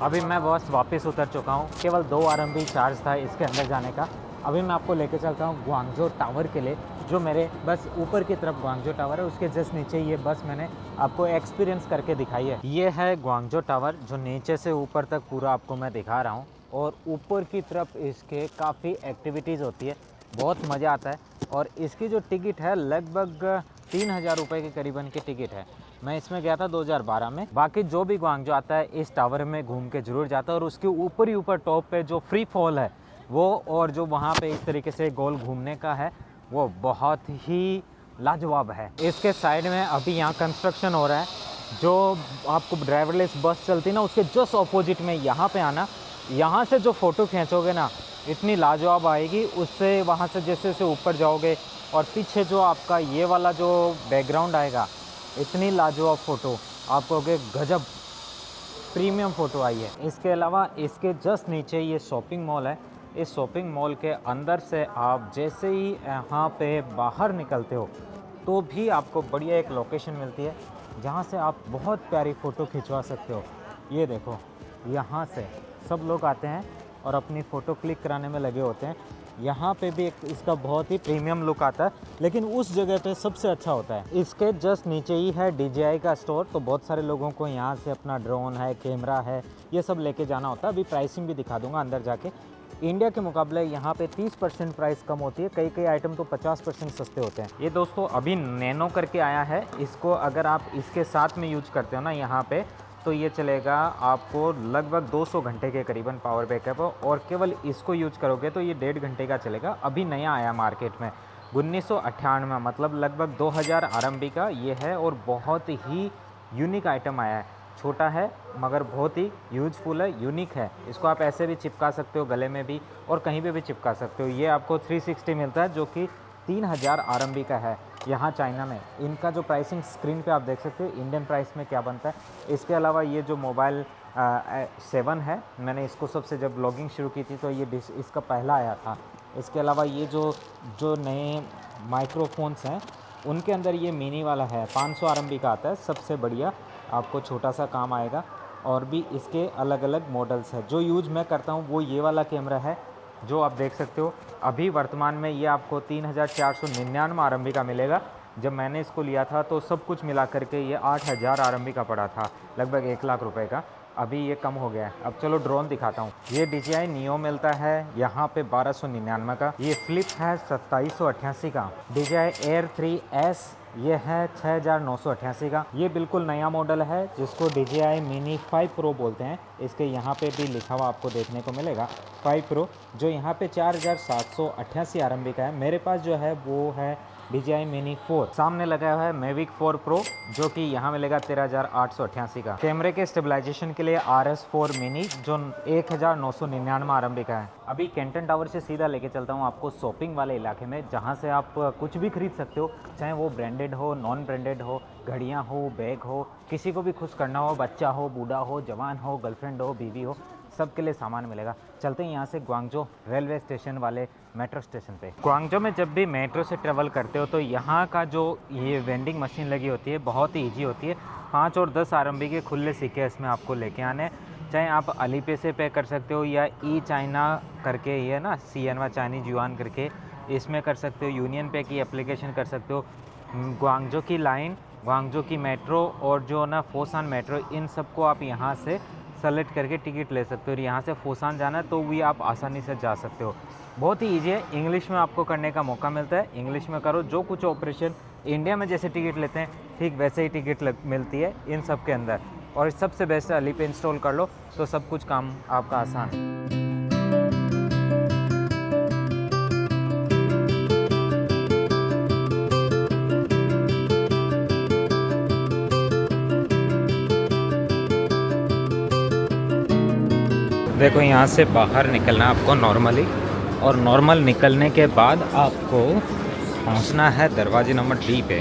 अभी मैं बस वापस उतर चुका हूँ। केवल 2 RMB चार्ज था इसके अंदर जाने का। अभी मैं आपको लेके चलता हूँ ग्वांगझो टावर के लिए, जो मेरे बस ऊपर की तरफ ग्वांगझो टावर है, उसके जस्ट नीचे ये बस मैंने आपको एक्सपीरियंस करके दिखाई है। ये है ग्वांगझो टावर, जो नीचे से ऊपर तक पूरा आपको मैं दिखा रहा हूँ। और ऊपर की तरफ इसके काफ़ी एक्टिविटीज़ होती है, बहुत मज़ा आता है। और इसकी जो टिकट है लगभग 3000 रुपये के करीबन की टिकट है। मैं इसमें गया था 2012 में। बाकी जो भी ग्वांगझो आता है इस टावर में घूम के ज़रूर जाता है। और उसके ऊपर ही ऊपर टॉप पे जो फ्री फॉल है वो, और जो वहाँ पे इस तरीके से गोल घूमने का है, वो बहुत ही लाजवाब है। इसके साइड में अभी यहाँ कंस्ट्रक्शन हो रहा है। जो आपको ड्राइवरलेस बस चलती है ना, उसके जस्ट अपोजिट में यहाँ पे आना। यहाँ से जो फ़ोटो खींचोगे ना, इतनी लाजवाब आएगी। उससे वहाँ से जैसे जैसे ऊपर जाओगे और पीछे जो आपका ये वाला जो बैकग्राउंड आएगा, इतनी लाजवाब फ़ोटो आपको के गजब प्रीमियम फ़ोटो आई है। इसके अलावा इसके जस्ट नीचे ये शॉपिंग मॉल है। इस शॉपिंग मॉल के अंदर से आप जैसे ही यहाँ पे बाहर निकलते हो तो भी आपको बढ़िया एक लोकेशन मिलती है, जहाँ से आप बहुत प्यारी फ़ोटो खिंचवा सकते हो। ये देखो, यहाँ से सब लोग आते हैं और अपनी फ़ोटो क्लिक कराने में लगे होते हैं। यहाँ पे भी एक इसका बहुत ही प्रीमियम लुक आता है, लेकिन उस जगह पे सबसे अच्छा होता है। इसके जस्ट नीचे ही है DJI का स्टोर। तो बहुत सारे लोगों को यहाँ से अपना ड्रोन है, कैमरा है, ये सब लेके जाना होता है। अभी प्राइसिंग भी दिखा दूंगा अंदर जाके। इंडिया के मुकाबले यहाँ पे 30% प्राइस कम होती है। कई कई आइटम तो 50% सस्ते होते हैं। ये दोस्तों अभी नैनो करके आया है। इसको अगर आप इसके साथ में यूज करते हो ना यहाँ पे, तो ये चलेगा आपको लगभग 200 घंटे के करीबन पावर बैकअप। और केवल इसको यूज करोगे तो ये 1.5 घंटे का चलेगा। अभी नया आया मार्केट में 1998 मतलब लगभग 2000 RMB का ये है। और बहुत ही यूनिक आइटम आया है। छोटा है मगर बहुत ही यूजफुल है, यूनिक है। इसको आप ऐसे भी चिपका सकते हो, गले में भी, और कहीं पे भी चिपका सकते हो। ये आपको 360 मिलता है, जो कि 3000 RMB का है यहाँ चाइना में। इनका जो प्राइसिंग स्क्रीन पे आप देख सकते हो इंडियन प्राइस में क्या बनता है। इसके अलावा ये जो मोबाइल 7 है, मैंने इसको सबसे जब ब्लॉगिंग शुरू की थी तो ये इसका पहला आया था। इसके अलावा ये जो नए माइक्रोफोन्स हैं उनके अंदर ये मिनी वाला है, 500 RMB का आता है, सबसे बढ़िया। आपको छोटा सा काम आएगा। और भी इसके अलग अलग मॉडल्स हैं। जो यूज मैं करता हूँ वो ये वाला कैमरा है, जो आप देख सकते हो। अभी वर्तमान में ये आपको 3499 RMB का मिलेगा। जब मैंने इसको लिया था तो सब कुछ मिला करके ये 8000 RMB का पड़ा था, लगभग 1 लाख रुपए का। अभी ये कम हो गया है। अब चलो ड्रोन दिखाता हूँ। ये DJI Neo मिलता है यहाँ पे 1299 का। ये फ्लिप है 2788 का। DJI Air 3S ये है 6988 का। ये बिल्कुल नया मॉडल है जिसको DJI Mini 5 Pro बोलते हैं। इसके यहाँ पे भी लिखा हुआ आपको देखने को मिलेगा 5 Pro, जो यहाँ पे 4788 RMB का है। मेरे पास जो है वो है DJI Mini 4। सामने लगा हुआ है Mavic 4 Pro, जो कि यहाँ मिलेगा 13888 का। कैमरे के स्टेबलाइजेशन के लिए RS4 Mini, जो 1999 RMB का है। अभी कैंटन टावर से सीधा लेके चलता हूँ आपको शॉपिंग वाले इलाके में, जहाँ से आप कुछ भी खरीद सकते हो, चाहे वो ब्रांडेड हो, नॉन ब्रांडेड हो, घड़ियाँ हो, बैग हो, किसी को भी खुश करना हो, बच्चा हो, बूढ़ा हो, जवान हो, गर्लफ्रेंड हो, बीवी हो, सबके लिए सामान मिलेगा। चलते हैं यहाँ से ग्वांगझो रेलवे स्टेशन वाले मेट्रो स्टेशन पे। ग्वांगझो में जब भी मेट्रो से ट्रेवल करते हो तो यहाँ का जो ये वेंडिंग मशीन लगी होती है बहुत ही ईजी होती है। 5 और 10 RMB के खुले सिक्के इसमें आपको लेके आने। चाहे आप अलीपे से पे कर सकते हो या ई चाइना करके, ये ना CNY चाइनीज युआन करके, इसमें कर सकते हो। यूनियन पे की एप्लीकेशन कर सकते हो। ग्वांगझो की लाइन, ग्वांगझो की मेट्रो और जो ना फोसान मेट्रो, इन सबको आप यहाँ से सेलेक्ट करके टिकट ले सकते हो। और यहाँ से फोसान जाना है तो भी आप आसानी से जा सकते हो। बहुत ही ईजी है। इंग्लिश में आपको करने का मौका मिलता है, इंग्लिश में करो। जो कुछ ऑपरेशन इंडिया में जैसे टिकट लेते हैं ठीक वैसे ही टिकट मिलती है इन सब के अंदर। और सबसे बेस्ट अली पे इंस्टॉल कर लो तो सब कुछ काम आपका आसान है। देखो यहाँ से बाहर निकलना आपको नॉर्मली, और नॉर्मल निकलने के बाद आपको पहुँचना है दरवाजे नंबर डी पे।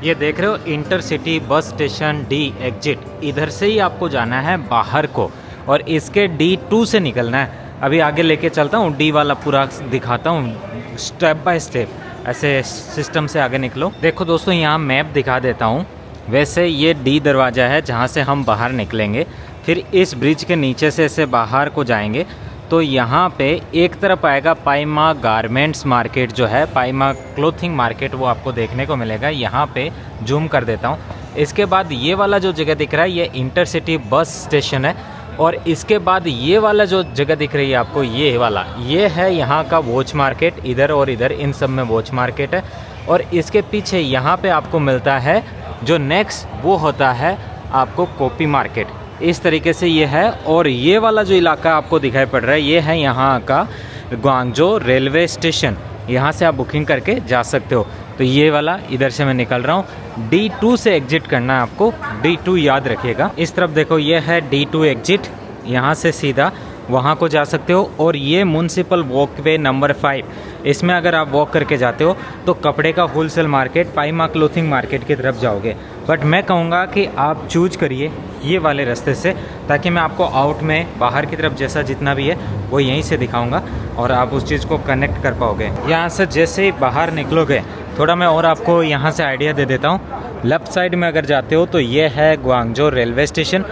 ये देख रहे हो intercity bus station D exit, इधर से ही आपको जाना है बाहर को और इसके D2 से निकलना है। अभी आगे लेके चलता हूँ, डी वाला पूरा दिखाता हूँ स्टेप बाय स्टेप, ऐसे सिस्टम से आगे निकलो। देखो दोस्तों यहाँ मैप दिखा देता हूँ। वैसे ये डी दरवाज़ा है जहाँ से हम बाहर निकलेंगे, फिर इस ब्रिज के नीचे से ऐसे बाहर को जाएंगे तो यहाँ पे एक तरफ आएगा पाइमा गारमेंट्स मार्केट, जो है पाइमा क्लोथिंग मार्केट, वो आपको देखने को मिलेगा। यहाँ पे जूम कर देता हूँ। इसके बाद ये वाला जो जगह दिख रहा है ये इंटरसिटी बस स्टेशन है, और इसके बाद ये वाला जो जगह दिख रही है आपको, ये वाला, ये है यहाँ का वॉच मार्केट। इधर और इधर इन सब में वॉच मार्केट है। और इसके पीछे यहाँ पे आपको मिलता है जो नेक्स्ट, वो होता है आपको कॉपी मार्केट। इस तरीके से ये है। और ये वाला जो इलाका आपको दिखाई पड़ रहा है ये है यहाँ का ग्वांगझो रेलवे स्टेशन। यहाँ से आप बुकिंग करके जा सकते हो। तो ये वाला इधर से मैं निकल रहा हूँ। D2 से एग्जिट करना है आपको, D2 याद रखिएगा। इस तरफ देखो ये है D2 एग्जिट, यहाँ से सीधा वहाँ को जा सकते हो। और ये म्युनिसिपल वॉकवे नंबर 5, इसमें अगर आप वॉक करके जाते हो तो कपड़े का होलसेल मार्केट पाइमा क्लोथिंग मार्केट की तरफ जाओगे। बट मैं कहूँगा कि आप चूज करिए ये वाले रास्ते से, ताकि मैं आपको आउट में बाहर की तरफ जैसा जितना भी है वो यहीं से दिखाऊंगा और आप उस चीज़ को कनेक्ट कर पाओगे। यहाँ से जैसे ही बाहर निकलोगे, थोड़ा मैं और आपको यहाँ से आइडिया दे देता हूँ। लेफ़्ट साइड में अगर जाते हो तो ये है ग्वांगझो रेलवे स्टेशन,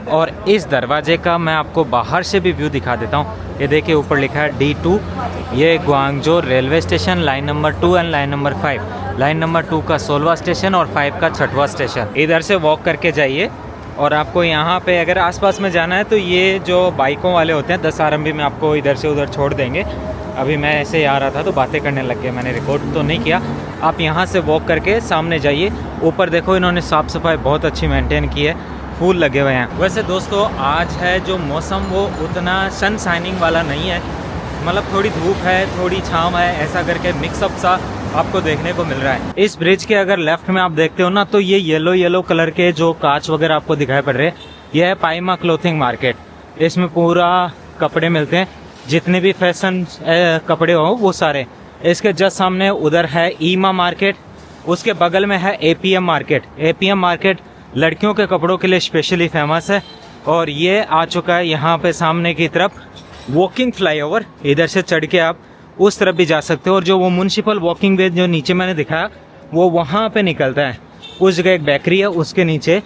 और इस दरवाजे का मैं आपको बाहर से भी व्यू दिखा देता हूँ। ये देखिए ऊपर लिखा है D2, ये Guangzhou railway station line number 2 and line number 5। Line number 2 का 16वां स्टेशन और 5 का 6वां स्टेशन। इधर से वॉक करके जाइए और आपको यहाँ पे अगर आसपास में जाना है तो ये जो बाइकों वाले होते हैं 10 RMB में आपको इधर से उधर छोड़ देंगे। अभी मैं ऐसे ही आ रहा था तो बातें करने लग गए, मैंने रिकॉर्ड तो नहीं किया। आप यहाँ से वॉक करके सामने जाइए। ऊपर देखो इन्होंने साफ़ सफाई बहुत अच्छी मेंटेन की है, फूल लगे हुए हैं। वैसे दोस्तों आज है जो मौसम वो उतना सन शाइनिंग वाला नहीं है, मतलब थोड़ी धूप है थोड़ी छाँव है, ऐसा करके मिक्सअप सा आपको देखने को मिल रहा है। इस ब्रिज के अगर लेफ्ट में आप देखते हो ना तो ये येलो कलर के जो कांच वगैरह आपको दिखाई पड़ रहे हैं, ये है पाइमा क्लोथिंग मार्केट। इसमें पूरा कपड़े मिलते हैं, जितने भी फैशन कपड़े हो वो सारे। इसके जस्ट सामने उधर है ईमा मार्केट, उसके बगल में है APM मार्केट। APM मार्केट लड़कियों के कपड़ों के लिए स्पेशली फेमस है। और ये आ चुका है यहाँ पे सामने की तरफ वॉकिंग फ्लाईओवर, इधर से चढ़ के आप उस तरफ भी जा सकते हो। और जो वो म्युनिसिपल वॉकिंग वे जो नीचे मैंने दिखाया वो वहाँ पे निकलता है, उस जगह एक बेकरी है उसके नीचे।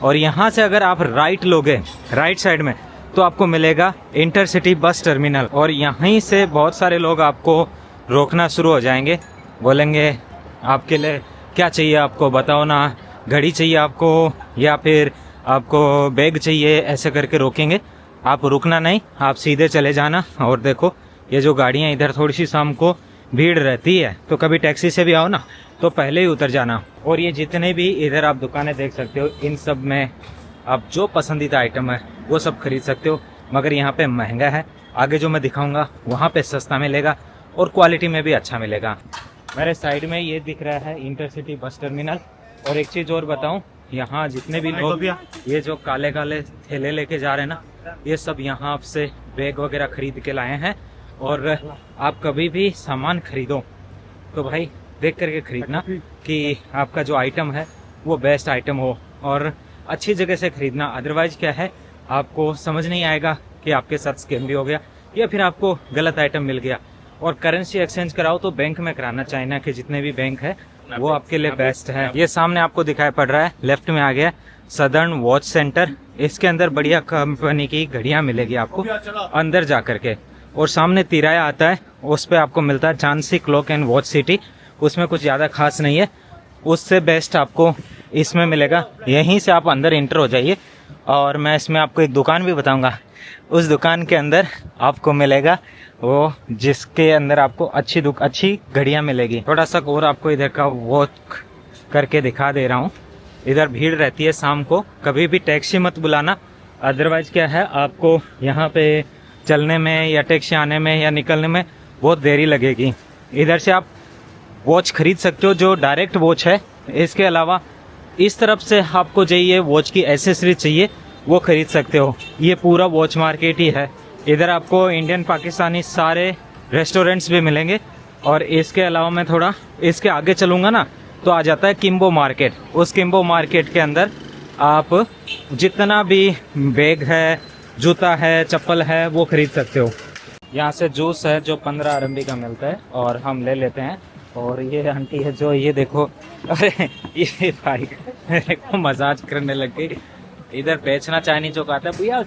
और यहाँ से अगर आप राइट लोगे राइट साइड में तो आपको मिलेगा इंटरसिटी बस टर्मिनल। और यहीं से बहुत सारे लोग आपको रोकना शुरू हो जाएंगे, बोलेंगे आपके लिए क्या चाहिए, आपको बताओ ना, घड़ी चाहिए आपको या फिर आपको बैग चाहिए, ऐसे करके रोकेंगे। आप रुकना नहीं, आप सीधे चले जाना। और देखो ये जो गाड़ियाँ इधर थोड़ी सी शाम को भीड़ रहती है, तो कभी टैक्सी से भी आओ ना तो पहले ही उतर जाना। और ये जितने भी इधर आप दुकानें देख सकते हो, इन सब में आप जो पसंदीदा आइटम है वो सब खरीद सकते हो, मगर यहाँ पे महंगा है। आगे जो मैं दिखाऊंगा वहाँ पे सस्ता मिलेगा और क्वालिटी में भी अच्छा मिलेगा। मेरे साइड में ये दिख रहा है इंटरसिटी बस टर्मिनल। और एक चीज़ और बताऊं, यहाँ जितने भी लोग ये जो काले काले थैले लेके जा रहे हैं ना, ये सब यहाँ से बैग वगैरह खरीद के लाए हैं। और आप कभी भी सामान खरीदो तो भाई देख करके खरीदना कि आपका जो आइटम है वो बेस्ट आइटम हो और अच्छी जगह से खरीदना। अदरवाइज क्या है, आपको समझ नहीं आएगा कि आपके साथ स्कैम भी हो गया या फिर आपको गलत आइटम मिल गया। और करेंसी एक्सचेंज कराओ तो बैंक में कराना, चाइना के जितने भी बैंक है वो आपके लिए बेस्ट है। ये सामने आपको दिखाई पड़ रहा है, लेफ्ट में आ गया सदर्न वॉच सेंटर। इसके अंदर बढ़िया कंपनी की घड़ियां मिलेगी आपको अंदर जा करके। और सामने तिराया आता है, उस पे आपको मिलता है Jhansi clock and watch city. उसमें कुछ ज़्यादा खास नहीं है, उससे बेस्ट आपको इसमें मिलेगा। यहीं से आप अंदर एंटर हो जाइए और मैं इसमें आपको एक दुकान भी बताऊंगा। उस दुकान के अंदर आपको मिलेगा वो जिसके अंदर आपको अच्छी घड़ियां मिलेगी। थोड़ा सा और आपको इधर का वो करके दिखा दे रहा हूँ। इधर भीड़ रहती है शाम को, कभी भी टैक्सी मत बुलाना, अदरवाइज क्या है आपको यहाँ पे चलने में या टैक्सी आने में या निकलने में बहुत देरी लगेगी। इधर से आप वॉच खरीद सकते हो जो डायरेक्ट वॉच है। इसके अलावा इस तरफ से आपको चाहिए वॉच की एसेसरीज चाहिए वो खरीद सकते हो। ये पूरा वॉच मार्केट ही है। इधर आपको इंडियन पाकिस्तानी सारे रेस्टोरेंट्स भी मिलेंगे। और इसके अलावा मैं थोड़ा इसके आगे चलूँगा ना तो आ जाता है किम्बो मार्केट। उस किम्बो मार्केट के अंदर आप जितना भी बैग है, जूता है, चप्पल है वो खरीद सकते हो। यहाँ से जूस है जो 15 RMB का मिलता है और हम ले लेते हैं। और ये आंटी है जो ये देखो, अरे ये भाई मेरे को मजाज करने लग गई। इधर बेचना चाइनीज जो कहता है भैया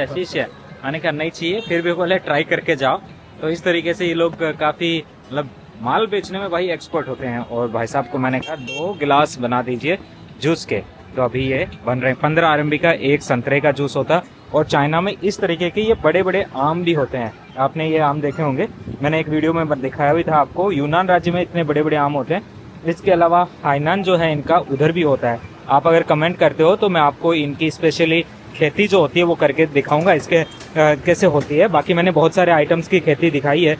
शीशे आने का नहीं चाहिए, फिर भी बोले ट्राई करके जाओ। तो इस तरीके से ये लोग काफ़ी मतलब माल बेचने में भाई एक्सपर्ट होते हैं। और भाई साहब को मैंने कहा 2 गिलास बना दीजिए जूस के, तो अभी ये बन रहे हैं। 15 RMB का एक संतरे का जूस होता है। और चाइना में इस तरीके के ये बड़े बड़े आम भी होते हैं। आपने ये आम देखे होंगे, मैंने एक वीडियो में दिखाया भी था आपको। यूनान राज्य में इतने बड़े बड़े आम होते हैं। इसके अलावा हाइनान जो है इनका उधर भी होता है। आप अगर कमेंट करते हो तो मैं आपको इनकी स्पेशली खेती जो होती है वो करके दिखाऊंगा इसके कैसे होती है। बाकी मैंने बहुत सारे आइटम्स की खेती दिखाई है।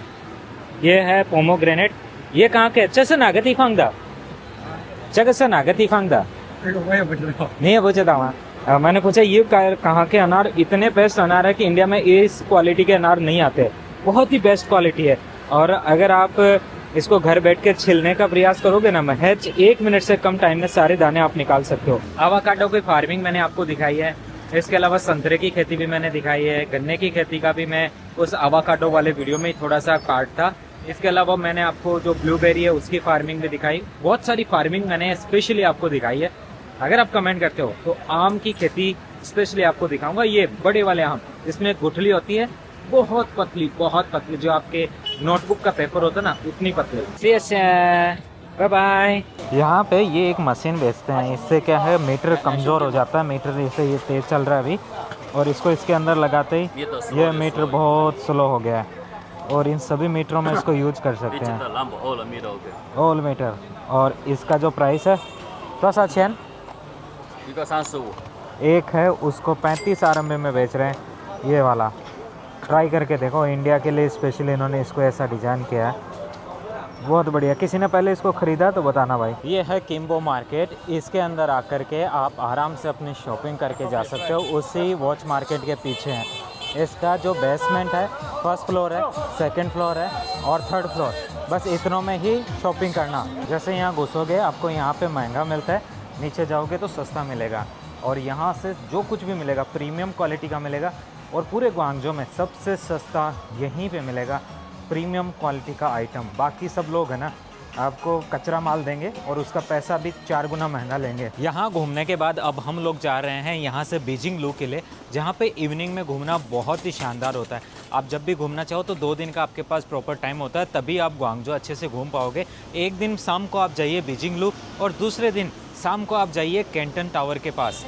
ये है पोमोग्रेनेट। ये कहाँ के अच्छा नागती फांगदा से नागती फांगदा नहीं पूछा मैंने पूछा ये कहाँ के अनार इतने बेस्ट अनार है कि इंडिया में इस क्वालिटी के अनार नहीं आते। बहुत ही बेस्ट क्वालिटी है। और अगर आप इसको घर बैठ के छिलने का प्रयास करोगे ना, महज 1 मिनट से कम टाइम में सारे दाने आप निकाल सकते हो। आवाकाडो की फार्मिंग मैंने आपको दिखाई है। इसके अलावा संतरे की खेती भी मैंने दिखाई है। गन्ने की खेती का भी मैं उस आवाकाडो वाले वीडियो में थोड़ा सा पार्ट था। इसके अलावा मैंने आपको जो ब्लूबेरी है उसकी फार्मिंग भी दिखाई। बहुत सारी फार्मिंग मैंने स्पेशली आपको दिखाई है। अगर आप कमेंट करते हो तो आम की खेती स्पेशली आपको दिखाऊंगा। ये बड़े वाले आम जिसमें गुठली होती है बहुत पतली जो आपके नोटबुक का पेपर होता है ना उतनी पतली। Bye bye. यहाँ पे ये एक मशीन बेचते हैं। इससे क्या है मीटर कमज़ोर हो जाता है। मीटर जैसे ये तेज़ चल रहा है अभी, और इसको इसके अंदर लगाते ही ये मीटर बहुत स्लो हो गया है। और इन सभी मीटरों में इसको यूज कर सकते हैं, ऑल मीटर। और इसका जो प्राइस है तो साचेन एक है उसको 35 RMB में बेच रहे हैं। ये वाला ट्राई करके देखो। इंडिया के लिए स्पेशली इन्होंने इसको ऐसा डिज़ाइन किया है, बहुत बढ़िया। किसी ने पहले इसको ख़रीदा तो बताना भाई। ये है किम्बो मार्केट। इसके अंदर आकर के आप आराम से अपनी शॉपिंग करके जा सकते हो। उसी वॉच मार्केट के पीछे है। इसका जो बेसमेंट है, फर्स्ट फ्लोर है, सेकंड फ्लोर है और थर्ड फ्लोर, बस इतनों में ही शॉपिंग करना। जैसे यहाँ घुसोगे आपको यहाँ पे महंगा मिलता है, नीचे जाओगे तो सस्ता मिलेगा। और यहाँ से जो कुछ भी मिलेगा प्रीमियम क्वालिटी का मिलेगा। और पूरे ग्वांगझो में सबसे सस्ता यहीं पे मिलेगा प्रीमियम क्वालिटी का आइटम। बाकी सब लोग है ना आपको कचरा माल देंगे और उसका पैसा भी 4 गुना महंगा लेंगे। यहाँ घूमने के बाद अब हम लोग जा रहे हैं यहाँ से बीजिंग लू किले, जहाँ पे इवनिंग में घूमना बहुत ही शानदार होता है। आप जब भी घूमना चाहो तो 2 दिन का आपके पास प्रॉपर टाइम होता है, तभी आप ग्वांगझो अच्छे से घूम पाओगे। एक दिन शाम को आप जाइए बीजिंग लू और दूसरे दिन शाम को आप जाइए कैंटन टावर के पास।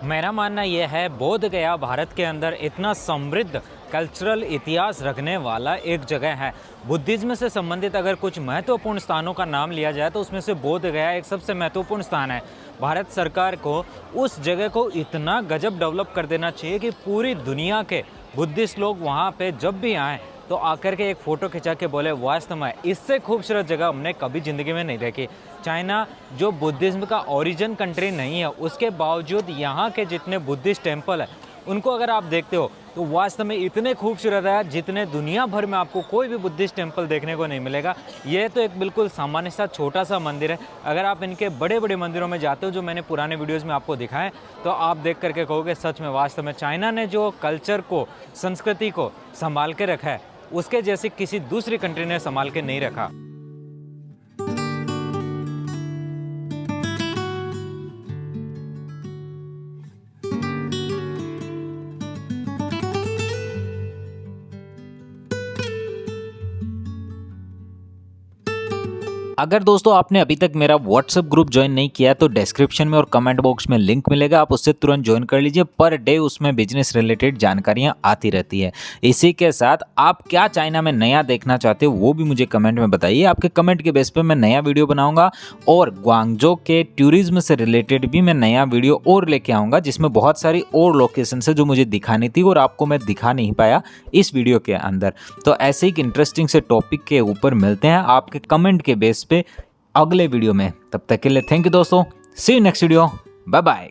मेरा मानना यह है बोध गया भारत के अंदर इतना समृद्ध कल्चरल इतिहास रखने वाला एक जगह है। बुद्धिज्म से संबंधित अगर कुछ महत्वपूर्ण स्थानों का नाम लिया जाए तो उसमें से बोध गया एक सबसे महत्वपूर्ण स्थान है। भारत सरकार को उस जगह को इतना गजब डेवलप कर देना चाहिए कि पूरी दुनिया के बुद्धिस्ट लोग वहाँ पे जब भी आएँ तो आकर के एक फ़ोटो खिंचा के बोले वास्तव में इससे खूबसूरत जगह हमने कभी ज़िंदगी में नहीं देखी। चाइना जो बुद्धिज़्म का ओरिजिन कंट्री नहीं है, उसके बावजूद यहाँ के जितने बुद्धिस्ट टेम्पल है उनको अगर आप देखते हो तो वास्तव में इतने खूबसूरत है जितने दुनिया भर में आपको कोई भी बुद्धिस्ट टेम्पल देखने को नहीं मिलेगा। ये तो एक बिल्कुल सामान्य सा छोटा सा मंदिर है। अगर आप इनके बड़े बड़े मंदिरों में जाते हो जो मैंने पुराने वीडियोज़ में आपको दिखाएं, तो आप देख करके कहोगे सच में वास्तव में चाइना ने जो कल्चर को, संस्कृति को संभाल के रखा है, उसके जैसे किसी दूसरी कंट्री ने संभाल के नहीं रखा। अगर दोस्तों आपने अभी तक मेरा व्हाट्सएप ग्रुप ज्वाइन नहीं किया है तो डिस्क्रिप्शन में और कमेंट बॉक्स में लिंक मिलेगा, आप उससे तुरंत ज्वाइन कर लीजिए। पर डे उसमें बिजनेस रिलेटेड जानकारियां आती रहती है। इसी के साथ आप क्या चाइना में नया देखना चाहते हो वो भी मुझे कमेंट में बताइए। आपके कमेंट के बेस पे मैं नया वीडियो बनाऊंगा और ग्वांगझो के टूरिज्म से रिलेटेड भी मैं नया वीडियो और लेके आऊँगा, जिसमें बहुत सारी और लोकेशन है जो मुझे दिखानी थी और आपको मैं दिखा नहीं पाया इस वीडियो के अंदर। तो ऐसे ही इंटरेस्टिंग से टॉपिक के ऊपर मिलते हैं आपके कमेंट के बेस पे अगले वीडियो में। तब तक के लिए थैंक यू दोस्तों, see you next video, bye bye.